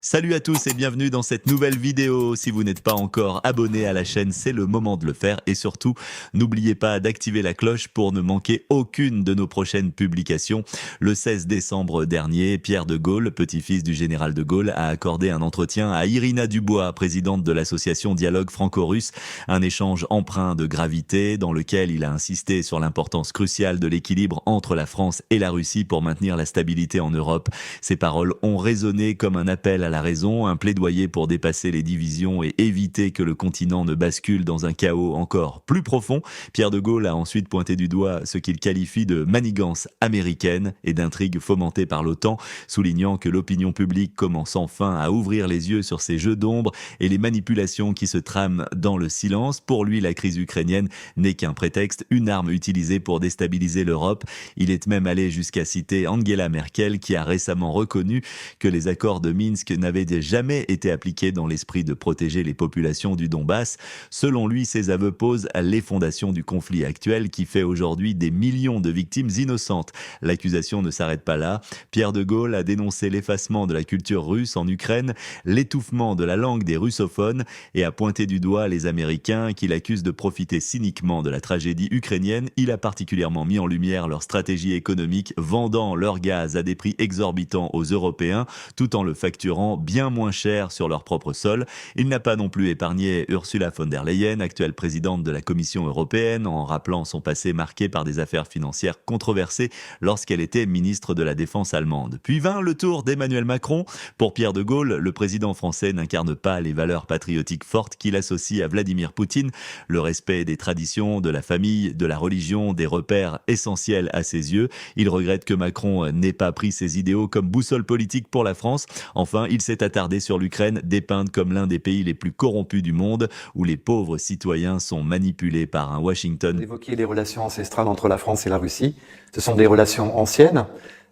Salut à tous et bienvenue dans cette nouvelle vidéo. Si vous n'êtes pas encore abonné à la chaîne, c'est le moment de le faire et surtout, n'oubliez pas d'activer la cloche pour ne manquer aucune de nos prochaines publications. Le 16 décembre dernier, Pierre de Gaulle, petit-fils du général de Gaulle, a accordé un entretien à Irina Dubois, présidente de l'association Dialogue Franco-Russe, un échange empreint de gravité dans lequel il a insisté sur l'importance cruciale de l'équilibre entre la France et la Russie pour maintenir la stabilité en Europe. Ces paroles ont résonné comme un appel à la raison, un plaidoyer pour dépasser les divisions et éviter que le continent ne bascule dans un chaos encore plus profond. Pierre de Gaulle a ensuite pointé du doigt ce qu'il qualifie de manigance américaine et d'intrigue fomentée par l'OTAN, soulignant que l'opinion publique commence enfin à ouvrir les yeux sur ces jeux d'ombre et les manipulations qui se trament dans le silence. Pour lui, la crise ukrainienne n'est qu'un prétexte, une arme utilisée pour déstabiliser l'Europe. Il est même allé jusqu'à citer Angela Merkel qui a récemment reconnu que les accords de Minsk n'avaient jamais été appliqués dans l'esprit de protéger les populations du Donbass. Selon lui, ces aveux posent les fondations du conflit actuel qui fait aujourd'hui des millions de victimes innocentes. L'accusation ne s'arrête pas là. Pierre de Gaulle a dénoncé l'effacement de la culture russe en Ukraine, l'étouffement de la langue des russophones et a pointé du doigt les Américains qu'il accuse de profiter cyniquement de la tragédie ukrainienne. Il a particulièrement mis en lumière leur stratégie économique, vendant leur gaz à des prix exorbitants aux Européens, tout en le facturant bien moins cher sur leur propre sol. Il n'a pas non plus épargné Ursula von der Leyen, actuelle présidente de la Commission européenne, en rappelant son passé marqué par des affaires financières controversées lorsqu'elle était ministre de la Défense allemande. Puis vint le tour d'Emmanuel Macron. Pour Pierre de Gaulle, le président français n'incarne pas les valeurs patriotiques fortes qu'il associe à Vladimir Poutine, le respect des traditions, de la famille, de la religion, des repères essentiels à ses yeux. Il regrette que Macron n'ait pas pris ses idéaux comme boussole politique pour la France. Enfin, il s'est attardé sur l'Ukraine, dépeinte comme l'un des pays les plus corrompus du monde, où les pauvres citoyens sont manipulés par un Washington. Évoquer les relations ancestrales entre la France et la Russie. Ce sont des relations anciennes.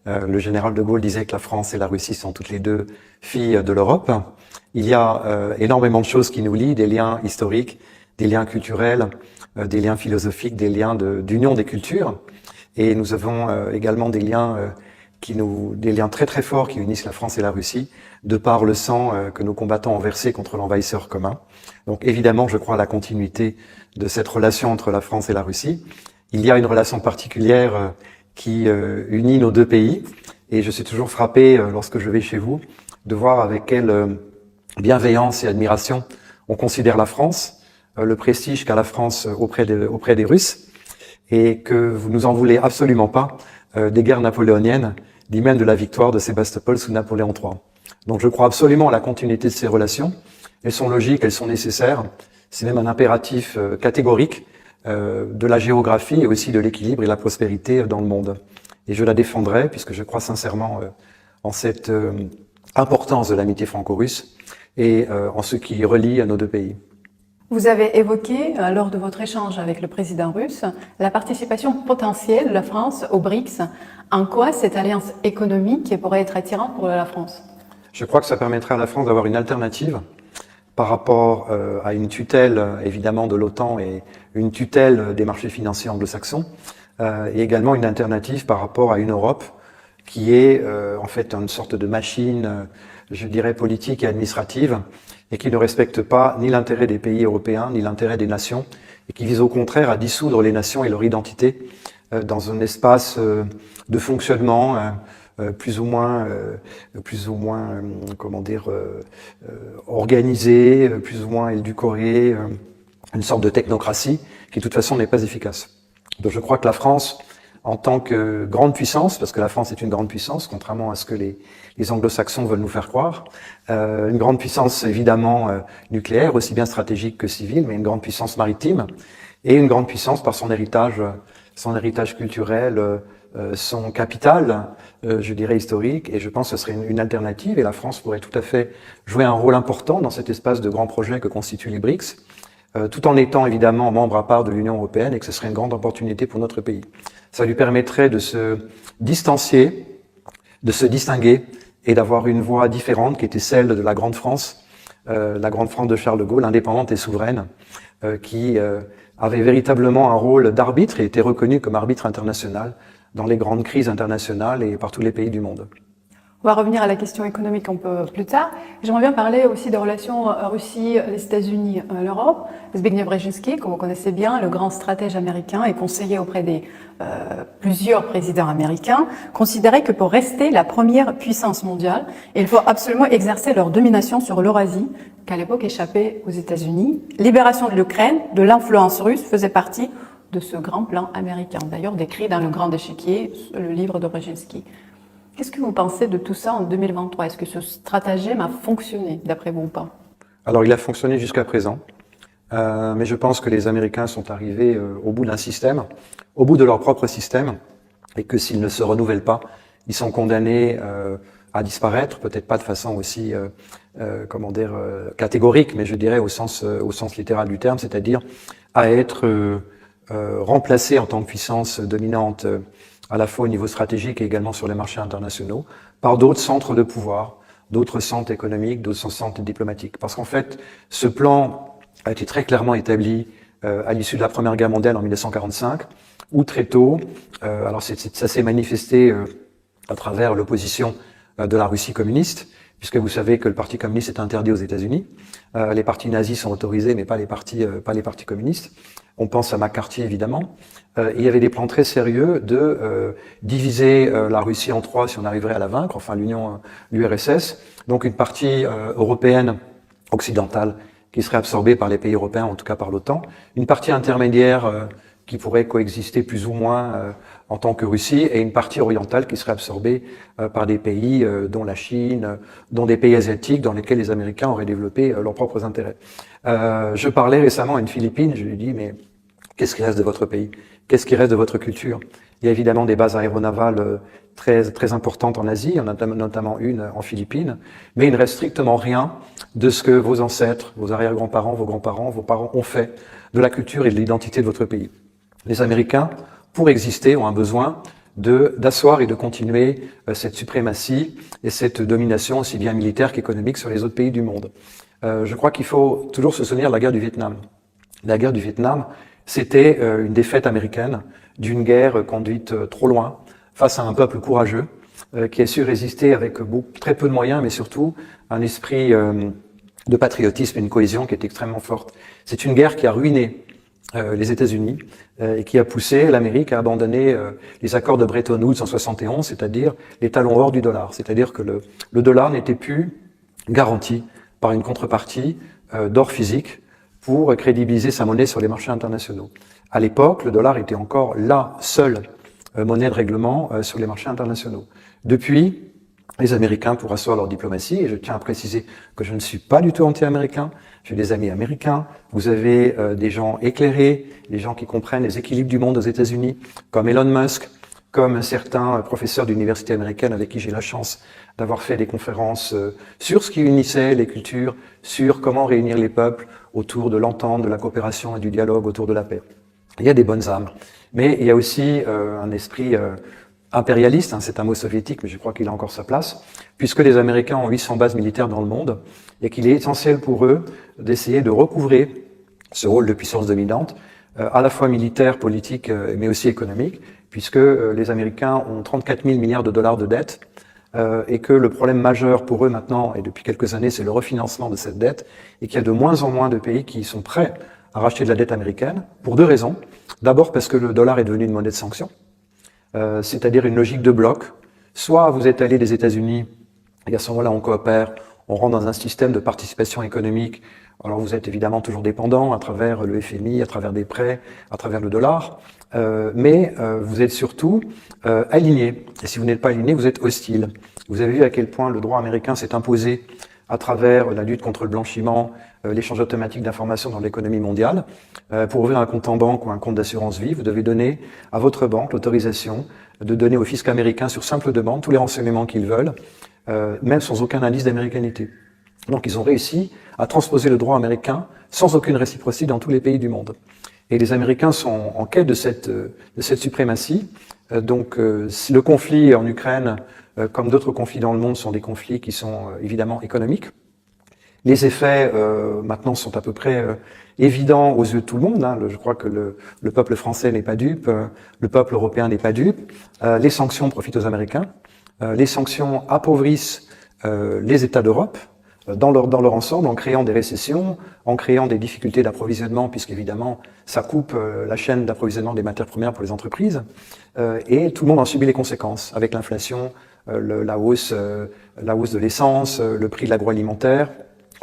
Le général de Gaulle disait que la France et la Russie sont toutes les deux filles de l'Europe. Il y a énormément de choses qui nous lient, des liens historiques, des liens culturels, des liens philosophiques, des liens d'union des cultures. Et nous avons également des liens des liens très très forts qui unissent la France et la Russie, de par le sang que nos combattants ont versé contre l'envahisseur commun. Donc évidemment, je crois à la continuité de cette relation entre la France et la Russie. Il y a une relation particulière qui unit nos deux pays, et je suis toujours frappé lorsque je vais chez vous de voir avec quelle bienveillance et admiration on considère la France, le prestige qu'a la France auprès des Russes, et que vous nous en voulez absolument pas des guerres napoléoniennes, ni même de la victoire de Sébastopol sous Napoléon III. Donc je crois absolument à la continuité de ces relations. Elles sont logiques, elles sont nécessaires. C'est même un impératif catégorique de la géographie et aussi de l'équilibre et de la prospérité dans le monde. Et je la défendrai puisque je crois sincèrement en cette importance de l'amitié franco-russe et en ce qui relie nos deux pays. Vous avez évoqué, lors de votre échange avec le président russe, la participation potentielle de la France aux BRICS. En quoi cette alliance économique pourrait être attirante pour la France? Je crois que ça permettrait à la France d'avoir une alternative par rapport à une tutelle, évidemment, de l'OTAN et une tutelle des marchés financiers anglo-saxons, et également une alternative par rapport à une Europe qui est en fait une sorte de machine, je dirais, politique et administrative, et qui ne respecte pas ni l'intérêt des pays européens, ni l'intérêt des nations, et qui vise au contraire à dissoudre les nations et leur identité dans un espace de fonctionnement plus ou moins organisé, plus ou moins édulcoré, une sorte de technocratie qui de toute façon n'est pas efficace. Donc je crois que la France, en tant que grande puissance, parce que la France est une grande puissance, contrairement à ce que les anglo-saxons veulent nous faire croire, une grande puissance évidemment nucléaire, aussi bien stratégique que civile, mais une grande puissance maritime, et une grande puissance par son héritage culturel, son capital, je dirais historique, et je pense que ce serait une alternative, et la France pourrait tout à fait jouer un rôle important dans cet espace de grands projets que constituent les BRICS, tout en étant évidemment membre à part de l'Union européenne, et que ce serait une grande opportunité pour notre pays. Ça lui permettrait de se distancier, de se distinguer et d'avoir une voix différente qui était celle de la Grande France de Charles de Gaulle, indépendante et souveraine, qui avait véritablement un rôle d'arbitre et était reconnue comme arbitre international dans les grandes crises internationales et par tous les pays du monde. On va revenir à la question économique un peu plus tard. J'aimerais bien parler aussi des relations Russie, les États-Unis, l'Europe. Zbigniew Brzezinski, que vous connaissez bien, le grand stratège américain et conseiller auprès des plusieurs présidents américains, considérait que pour rester la première puissance mondiale, il faut absolument exercer leur domination sur l'Eurasie, qu'à l'époque échappait aux États-Unis. Libération de l'Ukraine, de l'influence russe, faisait partie de ce grand plan américain, d'ailleurs décrit dans Le Grand Échiquier, le livre de Brzezinski. Qu'est-ce que vous pensez de tout ça en 2023? Est-ce que ce stratagème a fonctionné, d'après vous ou pas? Alors, il a fonctionné jusqu'à présent, mais je pense que les Américains sont arrivés au bout d'un système, au bout de leur propre système, et que s'ils ne se renouvellent pas, ils sont condamnés à disparaître, peut-être pas de façon aussi, catégorique, mais je dirais au sens littéral du terme, c'est-à-dire à être remplacés en tant que puissance dominante à la fois au niveau stratégique et également sur les marchés internationaux, par d'autres centres de pouvoir, d'autres centres économiques, d'autres centres diplomatiques. Parce qu'en fait, ce plan a été très clairement établi à l'issue de la Première Guerre mondiale en 1945, où très tôt, alors ça s'est manifesté à travers l'opposition de la Russie communiste, puisque vous savez que le Parti communiste est interdit aux États-Unis. Les partis nazis sont autorisés, mais pas les partis communistes. On pense à McCarthy, évidemment. Il y avait des plans très sérieux de diviser la Russie en trois si on arriverait à la vaincre, enfin l'URSS. Donc une partie européenne occidentale qui serait absorbée par les pays européens, en tout cas par l'OTAN. Une partie intermédiaire qui pourrait coexister plus ou moins en tant que Russie, et une partie orientale qui serait absorbée par des pays dont la Chine, dont des pays asiatiques dans lesquels les Américains auraient développé leurs propres intérêts. Je parlais récemment à une Philippine, je lui dis mais qu'est-ce qui reste de votre pays? Qu'est-ce qui reste de votre culture? Il y a évidemment des bases aéronavales très importantes en Asie, on a notamment une en Philippines, mais il ne reste strictement rien de ce que vos ancêtres, vos arrière-grands-parents, vos grands-parents, vos parents ont fait de la culture et de l'identité de votre pays. Les Américains, pour exister, ont un besoin d'asseoir et de continuer cette suprématie et cette domination aussi bien militaire qu'économique sur les autres pays du monde. Je crois qu'il faut toujours se souvenir de la guerre du Vietnam. La guerre du Vietnam, c'était une défaite américaine d'une guerre conduite trop loin face à un peuple courageux qui a su résister avec très peu de moyens, mais surtout un esprit de patriotisme et une cohésion qui est extrêmement forte. C'est une guerre qui a ruiné les États-Unis et qui a poussé l'Amérique à abandonner les accords de Bretton Woods en 71, c'est-à-dire les talons or du dollar. C'est-à-dire que le dollar n'était plus garanti par une contrepartie d'or physique pour crédibiliser sa monnaie sur les marchés internationaux. À l'époque, le dollar était encore la seule monnaie de règlement sur les marchés internationaux. Depuis, les Américains, pour asseoir leur diplomatie, et je tiens à préciser que je ne suis pas du tout anti-américain, j'ai des amis américains, vous avez des gens éclairés, des gens qui comprennent les équilibres du monde aux États-Unis, comme Elon Musk, comme certains professeurs d'université américaine avec qui j'ai la chance d'avoir fait des conférences sur ce qui unissait les cultures, sur comment réunir les peuples autour de l'entente, de la coopération et du dialogue autour de la paix. Il y a des bonnes âmes, mais il y a aussi un esprit impérialiste, hein, c'est un mot soviétique, mais je crois qu'il a encore sa place, puisque les Américains ont 800 bases militaires dans le monde, et qu'il est essentiel pour eux d'essayer de recouvrer ce rôle de puissance dominante, à la fois militaire, politique, mais aussi économique, puisque les Américains ont 34 000 milliards de dollars de dette, et que le problème majeur pour eux maintenant, et depuis quelques années, c'est le refinancement de cette dette, et qu'il y a de moins en moins de pays qui sont prêts à racheter de la dette américaine, pour deux raisons. D'abord parce que le dollar est devenu une monnaie de sanction, c'est-à-dire une logique de bloc. Soit vous êtes allié des États-Unis, et à ce moment-là on coopère, on rentre dans un système de participation économique. Alors vous êtes évidemment toujours dépendant à travers le FMI, à travers des prêts, à travers le dollar, mais vous êtes surtout aligné. Et si vous n'êtes pas aligné, vous êtes hostile. Vous avez vu à quel point le droit américain s'est imposé à travers la lutte contre le blanchiment, l'échange automatique d'informations dans l'économie mondiale. Pour ouvrir un compte en banque ou un compte d'assurance vie, vous devez donner à votre banque l'autorisation de donner au fisc américain sur simple demande tous les renseignements qu'ils veulent, même sans aucun indice d'américanité. Donc ils ont réussi à transposer le droit américain sans aucune réciprocité dans tous les pays du monde. Et les Américains sont en quête de cette suprématie. Donc le conflit en Ukraine, comme d'autres conflits dans le monde, sont des conflits qui sont évidemment économiques. Les effets maintenant sont à peu près évidents aux yeux de tout le monde. Hein. Je crois que le peuple français n'est pas dupe, le peuple européen n'est pas dupe. Les sanctions profitent aux Américains. Les sanctions appauvrissent les États d'Europe dans leur ensemble, en créant des récessions, en créant des difficultés d'approvisionnement, puisqu'évidemment, ça coupe la chaîne d'approvisionnement des matières premières pour les entreprises, et tout le monde en subit les conséquences, avec l'inflation, la hausse de l'essence, le prix de l'agroalimentaire,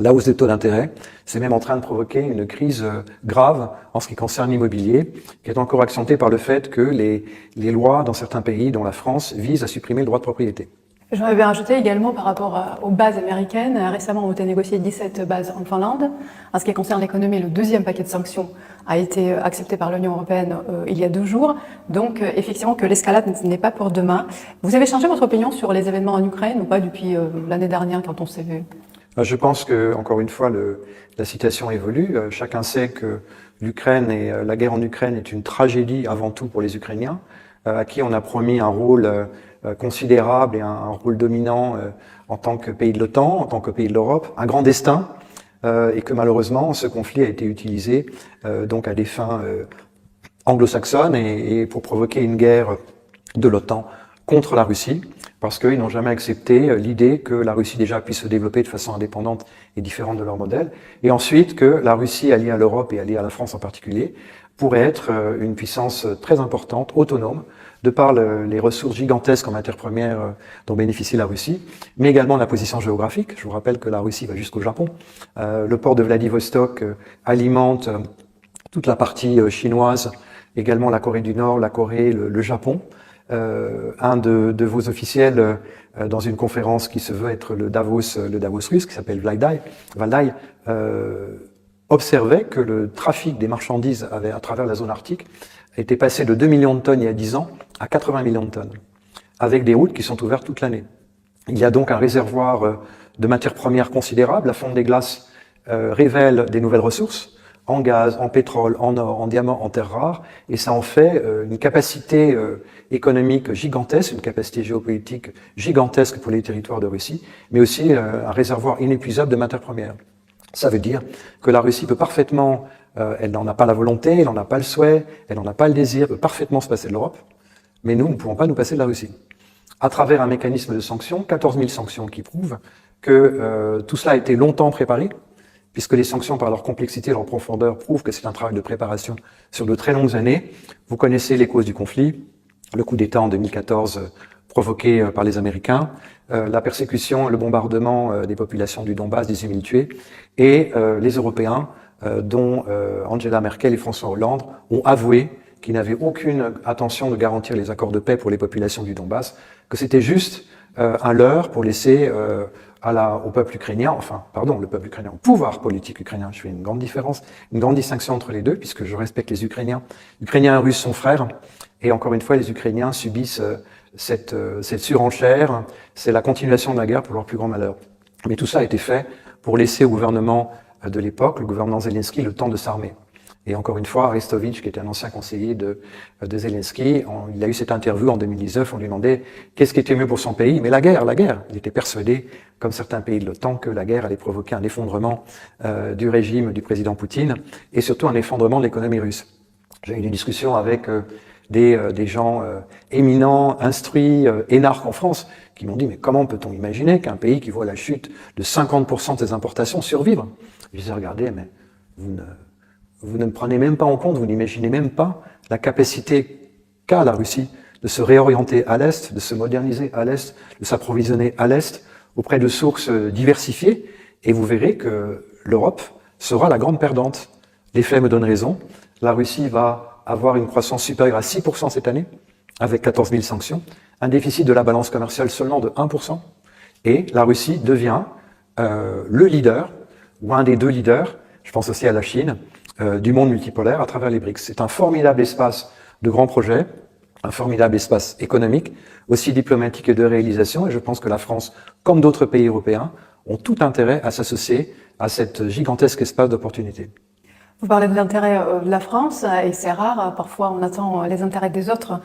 la hausse des taux d'intérêt. C'est même en train de provoquer une crise grave en ce qui concerne l'immobilier, qui est encore accentuée par le fait que les lois dans certains pays, dont la France, visent à supprimer le droit de propriété. J'aurais bien rajouté également par rapport aux bases américaines. Récemment, on a négocié 17 bases en Finlande. En ce qui concerne l'économie, le deuxième paquet de sanctions a été accepté par l'Union européenne il y a 2 jours. Donc, effectivement, que l'escalade n'est pas pour demain. Vous avez changé votre opinion sur les événements en Ukraine ou pas depuis l'année dernière quand on s'est vu? Je pense que, encore une fois, la situation évolue. Chacun sait que l'Ukraine et la guerre en Ukraine est une tragédie avant tout pour les Ukrainiens, à qui on a promis un rôle considérable et un rôle dominant en tant que pays de l'OTAN, en tant que pays de l'Europe, un grand destin, et que malheureusement ce conflit a été utilisé donc à des fins anglo-saxonnes et pour provoquer une guerre de l'OTAN contre la Russie, parce qu'ils n'ont jamais accepté l'idée que la Russie déjà puisse se développer de façon indépendante et différente de leur modèle, et ensuite que la Russie, alliée à l'Europe et alliée à la France en particulier, pourrait être une puissance très importante, autonome, de par les ressources gigantesques en matières premières dont bénéficie la Russie, mais également la position géographique. Je vous rappelle que la Russie va jusqu'au Japon. Le port de Vladivostok alimente toute la partie chinoise, également la Corée du Nord, la Corée, le Japon. Un de vos officiels dans une conférence qui se veut être le Davos russe, qui s'appelle Valdai, observait que le trafic des marchandises à travers la zone arctique était passé de 2 millions de tonnes il y a 10 ans à 80 millions de tonnes, avec des routes qui sont ouvertes toute l'année. Il y a donc un réservoir de matières premières considérable. La fonte des glaces révèle des nouvelles ressources, en gaz, en pétrole, en or, en diamant, en terres rares, et ça en fait une capacité économique gigantesque, une capacité géopolitique gigantesque pour les territoires de Russie, mais aussi un réservoir inépuisable de matières premières. Ça veut dire que la Russie peut parfaitement, elle n'en a pas la volonté, elle n'en a pas le souhait, elle n'en a pas le désir, peut parfaitement se passer de l'Europe, mais nous ne pouvons pas nous passer de la Russie. À travers un mécanisme de sanctions, 14 000 sanctions qui prouvent que tout cela a été longtemps préparé, puisque les sanctions, par leur complexité et leur profondeur, prouvent que c'est un travail de préparation sur de très longues années. Vous connaissez les causes du conflit, le coup d'État en 2014 provoqué par les Américains, la persécution, le bombardement des populations du Donbass, 18 000 tués, et les Européens, dont Angela Merkel et François Hollande, ont avoué qu'ils n'avaient aucune intention de garantir les accords de paix pour les populations du Donbass, que c'était juste un leurre pour laisser au peuple ukrainien, le peuple ukrainien, au pouvoir politique ukrainien. Je fais une grande différence, une grande distinction entre les deux, puisque je respecte les Ukrainiens. Ukrainiens et Russes sont frères, et encore une fois, les Ukrainiens subissent cette surenchère. C'est la continuation de la guerre pour leur plus grand malheur. Mais tout ça a été fait pour laisser au gouvernement de l'époque, le gouvernement Zelensky, le temps de s'armer. Et encore une fois, Arestovitch, qui était un ancien conseiller de Zelensky, il a eu cette interview en 2019, on lui demandait qu'est-ce qui était mieux pour son pays. Mais la guerre. Il était persuadé, comme certains pays de l'OTAN, que la guerre allait provoquer un effondrement du régime du président Poutine et surtout un effondrement de l'économie russe. J'ai eu des discussions avec des gens éminents, instruits, énarques en France, qui m'ont dit mais comment peut-on imaginer qu'un pays qui voit la chute de 50% de ses importations survivre? Je disais regardez, mais vous ne prenez même pas en compte, vous n'imaginez même pas la capacité qu'a la Russie de se réorienter à l'Est, de se moderniser à l'Est, de s'approvisionner à l'Est auprès de sources diversifiées, et vous verrez que l'Europe sera la grande perdante. Les faits me donnent raison, la Russie va avoir une croissance supérieure à 6% cette année, avec 14 000 sanctions, un déficit de la balance commerciale seulement de 1%, et la Russie devient le leader, ou un des deux leaders, je pense aussi à la Chine, du monde multipolaire à travers les BRICS. C'est un formidable espace de grands projets, un formidable espace économique, aussi diplomatique et de réalisation, et je pense que la France, comme d'autres pays européens, ont tout intérêt à s'associer à cet gigantesque espace d'opportunités. Vous parlez de l'intérêt de la France, et c'est rare, parfois on attend les intérêts des autres.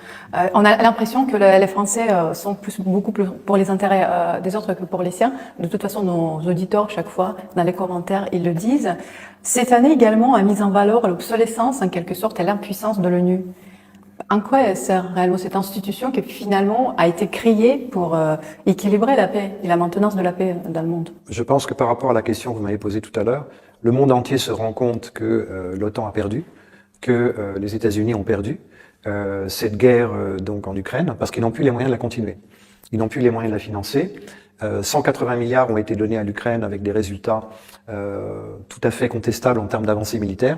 On a l'impression que les Français sont beaucoup plus pour les intérêts des autres que pour les siens. De toute façon, nos auditeurs, chaque fois, dans les commentaires, ils le disent. Cette année également a mis en valeur l'obsolescence, en quelque sorte, et l'impuissance de l'ONU. En quoi elle sert réellement cette institution qui finalement a été créée pour équilibrer la paix et la maintenance de la paix dans le monde? Je pense que par rapport à la question que vous m'avez posée tout à l'heure, le monde entier se rend compte que l'OTAN a perdu, que les États-Unis ont perdu cette guerre donc en Ukraine, parce qu'ils n'ont plus les moyens de la continuer. Ils n'ont plus les moyens de la financer. 180 milliards ont été donnés à l'Ukraine avec des résultats tout à fait contestables en termes d'avancée militaire.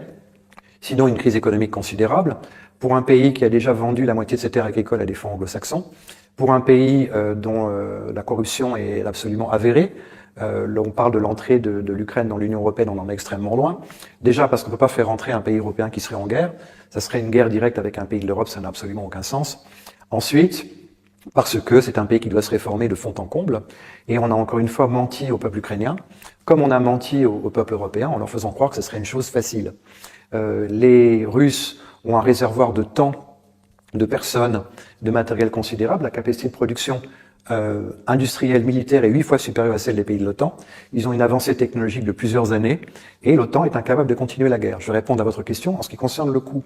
Sinon, une crise économique considérable. Pour un pays qui a déjà vendu la moitié de ses terres agricoles à des fonds anglo-saxons, pour un pays dont la corruption est absolument avérée, on parle de l'entrée de l'Ukraine dans l'Union européenne, on en est extrêmement loin. Déjà parce qu'on ne peut pas faire entrer un pays européen qui serait en guerre. Ça serait une guerre directe avec un pays de l'Europe, ça n'a absolument aucun sens. Ensuite, parce que c'est un pays qui doit se réformer de fond en comble. Et on a encore une fois menti au peuple ukrainien, comme on a menti au peuple européen en leur faisant croire que ce serait une chose facile. Les Russes ont un réservoir de temps, de personnes, de matériel considérable. La capacité de production industrielle, militaire est 8 fois supérieure à celle des pays de l'OTAN. Ils ont une avancée technologique de plusieurs années et l'OTAN est incapable de continuer la guerre. Je vais répondre à votre question en ce qui concerne le coût.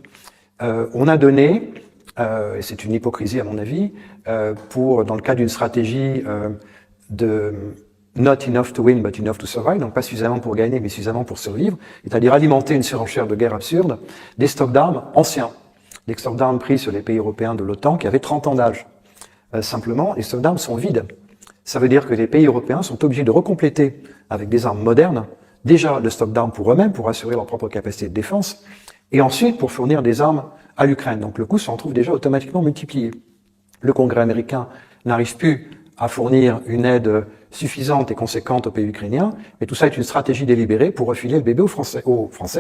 On a donné, et c'est une hypocrisie à mon avis, dans le cadre d'une stratégie de not enough to win but enough to survive, donc pas suffisamment pour gagner mais suffisamment pour survivre, c'est-à-dire alimenter une surenchère de guerre absurde, des stocks d'armes anciens, des stocks d'armes pris sur les pays européens de l'OTAN qui avaient 30 ans d'âge. Simplement, les stocks d'armes sont vides. Ça veut dire que les pays européens sont obligés de recompléter avec des armes modernes, déjà le stock d'armes pour eux-mêmes, pour assurer leur propre capacité de défense, et ensuite pour fournir des armes à l'Ukraine. Donc le coût s'en trouve déjà automatiquement multiplié. Le Congrès américain n'arrive plus à fournir une aide suffisante et conséquente aux pays ukrainiens, mais tout ça est une stratégie délibérée pour refiler le bébé aux Français,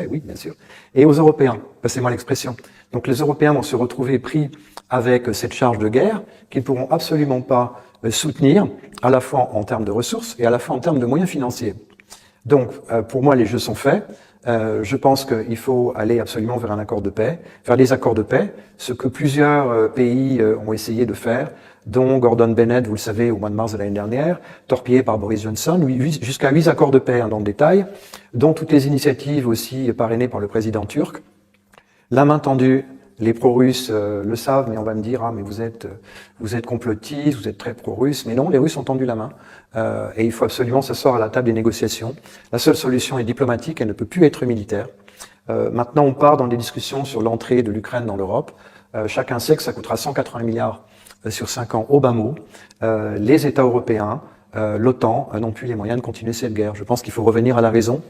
oui, bien sûr, et aux Européens, passez-moi l'expression. Donc les Européens vont se retrouver pris avec cette charge de guerre qu'ils ne pourront absolument pas soutenir, à la fois en termes de ressources et à la fois en termes de moyens financiers. Donc, pour moi, les jeux sont faits. Je pense qu'il faut aller absolument vers un accord de paix, vers des accords de paix, ce que plusieurs pays ont essayé de faire, dont Gordon Bennett, vous le savez, au mois de mars de l'année dernière, torpillé par Boris Johnson, jusqu'à 8 accords de paix dans le détail, dont toutes les initiatives aussi parrainées par le président turc. La main tendue, les pro-russes le savent, mais on va me dire « Ah, mais vous êtes complotistes, vous êtes très pro-russes ». Mais non, les Russes ont tendu la main et il faut absolument s'asseoir à la table des négociations. La seule solution est diplomatique, elle ne peut plus être militaire. Maintenant, on part dans des discussions sur l'entrée de l'Ukraine dans l'Europe. Chacun sait que ça coûtera 180 milliards sur 5 ans au bas mot. Les États européens, l'OTAN n'ont plus les moyens de continuer cette guerre. Je pense qu'il faut revenir à la raison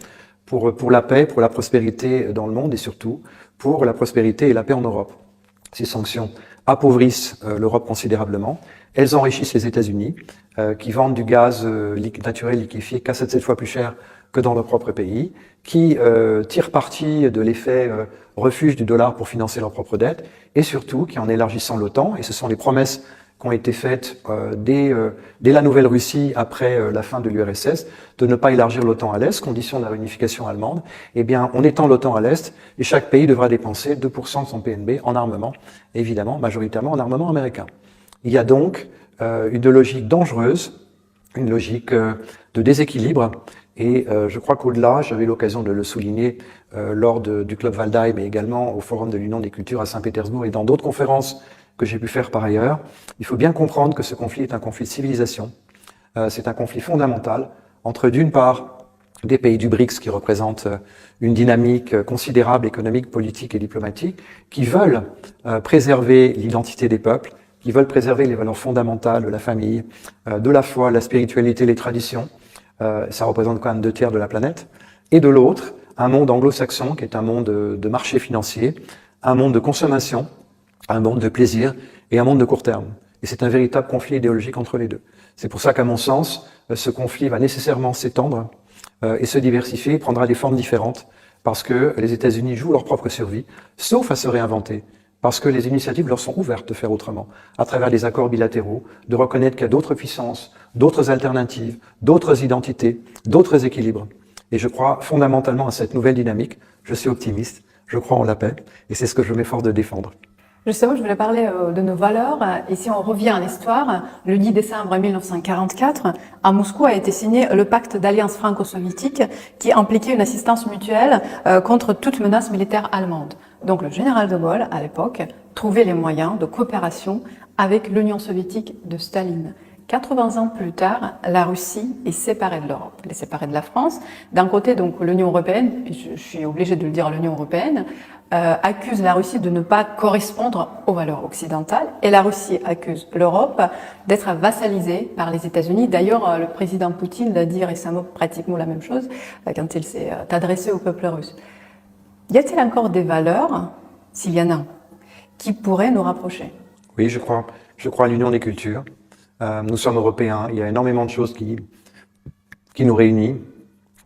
pour la paix, pour la prospérité dans le monde et surtout pour la prospérité et la paix en Europe. Ces sanctions appauvrissent l'Europe considérablement. Elles enrichissent les États-Unis, qui vendent du gaz naturel liquéfié 4 à 7 fois plus cher que dans leur propre pays, qui tirent parti de l'effet refuge du dollar pour financer leur propre dette, et surtout qui, en élargissant l'OTAN, et ce sont les promesses qui ont été faites dès la Nouvelle-Russie, après la fin de l'URSS, de ne pas élargir l'OTAN à l'Est, condition de la réunification allemande, eh bien, on étend l'OTAN à l'Est, et chaque pays devra dépenser 2% de son PNB en armement, évidemment, majoritairement en armement américain. Il y a donc une logique dangereuse, une logique de déséquilibre, et je crois qu'au-delà, j'avais l'occasion de le souligner lors du Club Waldheim, mais également au Forum de l'Union des cultures à Saint-Pétersbourg et dans d'autres conférences que j'ai pu faire par ailleurs, il faut bien comprendre que ce conflit est un conflit de civilisation. C'est un conflit fondamental entre, d'une part, des pays du BRICS qui représentent une dynamique considérable économique, politique et diplomatique, qui veulent préserver l'identité des peuples, qui veulent préserver les valeurs fondamentales de la famille, de la foi, la spiritualité, les traditions. Ça représente quand même 2 tiers de la planète. Et de l'autre, un monde anglo-saxon qui est un monde de marché financier, un monde de consommation, un monde de plaisir et un monde de court terme. Et c'est un véritable conflit idéologique entre les deux. C'est pour ça qu'à mon sens, ce conflit va nécessairement s'étendre et se diversifier, il prendra des formes différentes, parce que les États-Unis jouent leur propre survie, sauf à se réinventer, parce que les initiatives leur sont ouvertes de faire autrement, à travers des accords bilatéraux, de reconnaître qu'il y a d'autres puissances, d'autres alternatives, d'autres identités, d'autres équilibres. Et je crois fondamentalement à cette nouvelle dynamique. Je suis optimiste, je crois en la paix, et c'est ce que je m'efforce de défendre. Justement, je voulais parler de nos valeurs. Et si on revient à l'histoire, le 10 décembre 1944, à Moscou a été signé le pacte d'alliance franco-soviétique qui impliquait une assistance mutuelle contre toute menace militaire allemande. Donc le général de Gaulle, à l'époque, trouvait les moyens de coopération avec l'Union soviétique de Staline. 80 ans plus tard, la Russie est séparée de l'Europe, elle est séparée de la France. D'un côté, donc, l'Union européenne, et je suis obligée de le dire, l'Union européenne, accuse la Russie de ne pas correspondre aux valeurs occidentales, et la Russie accuse l'Europe d'être vassalisée par les États-Unis. D'ailleurs, le président Poutine l'a dit récemment pratiquement la même chose quand il s'est adressé au peuple russe. Y a-t-il encore des valeurs, s'il y en a, qui pourraient nous rapprocher? Oui, je crois à l'union des cultures. Nous sommes européens, il y a énormément de choses qui nous réunissent.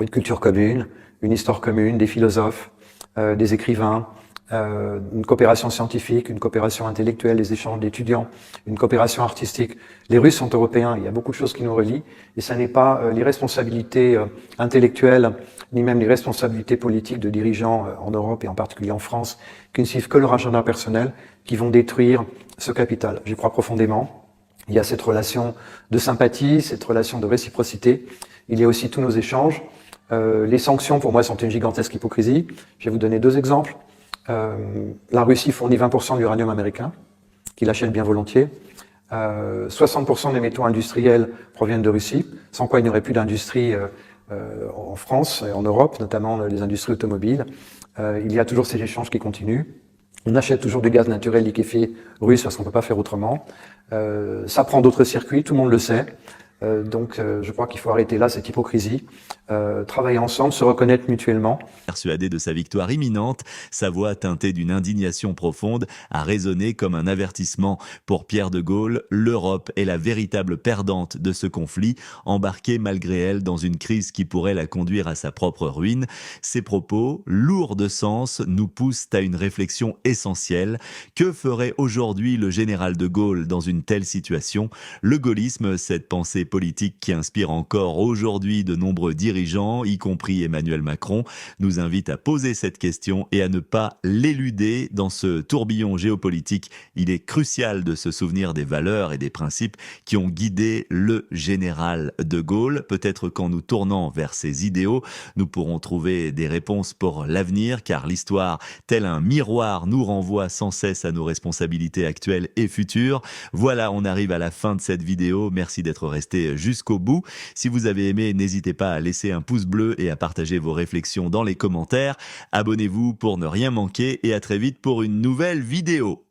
Une culture commune, une histoire commune, des philosophes, des écrivains, une coopération scientifique, une coopération intellectuelle, des échanges d'étudiants, une coopération artistique. Les Russes sont européens, il y a beaucoup de choses qui nous relient, et ce n'est pas les responsabilités intellectuelles, ni même les responsabilités politiques de dirigeants en Europe et en particulier en France, qui ne suivent que leur agenda personnel, qui vont détruire ce capital. J'y crois profondément. Il y a cette relation de sympathie, cette relation de réciprocité. Il y a aussi tous nos échanges. Les sanctions, pour moi, sont une gigantesque hypocrisie. Je vais vous donner deux exemples. La Russie fournit 20% de l'uranium américain, qu'il achète bien volontiers. 60% des métaux industriels proviennent de Russie, sans quoi il n'y aurait plus d'industrie en France et en Europe, notamment les industries automobiles. Il y a toujours ces échanges qui continuent. On achète toujours du gaz naturel liquéfié russe parce qu'on ne peut pas faire autrement. Ça prend d'autres circuits, tout le monde le sait. Donc je crois qu'il faut arrêter là cette hypocrisie, travailler ensemble, se reconnaître mutuellement. Persuadé de sa victoire imminente, sa voix teintée d'une indignation profonde a résonné comme un avertissement. Pour Pierre de Gaulle, l'Europe est la véritable perdante de ce conflit, embarquée malgré elle dans une crise qui pourrait la conduire à sa propre ruine. Ces propos, lourds de sens, nous poussent à une réflexion essentielle. Que ferait aujourd'hui le général de Gaulle dans une telle situation? Le gaullisme, cette pensée politique qui inspire encore aujourd'hui de nombreux dirigeants, y compris Emmanuel Macron, nous invite à poser cette question et à ne pas l'éluder dans ce tourbillon géopolitique. Il est crucial de se souvenir des valeurs et des principes qui ont guidé le général de Gaulle. Peut-être qu'en nous tournant vers ces idéaux, nous pourrons trouver des réponses pour l'avenir, car l'histoire, tel un miroir, nous renvoie sans cesse à nos responsabilités actuelles et futures. Voilà, on arrive à la fin de cette vidéo. Merci d'être resté jusqu'au bout. Si vous avez aimé, n'hésitez pas à laisser un pouce bleu et à partager vos réflexions dans les commentaires. Abonnez-vous pour ne rien manquer et à très vite pour une nouvelle vidéo.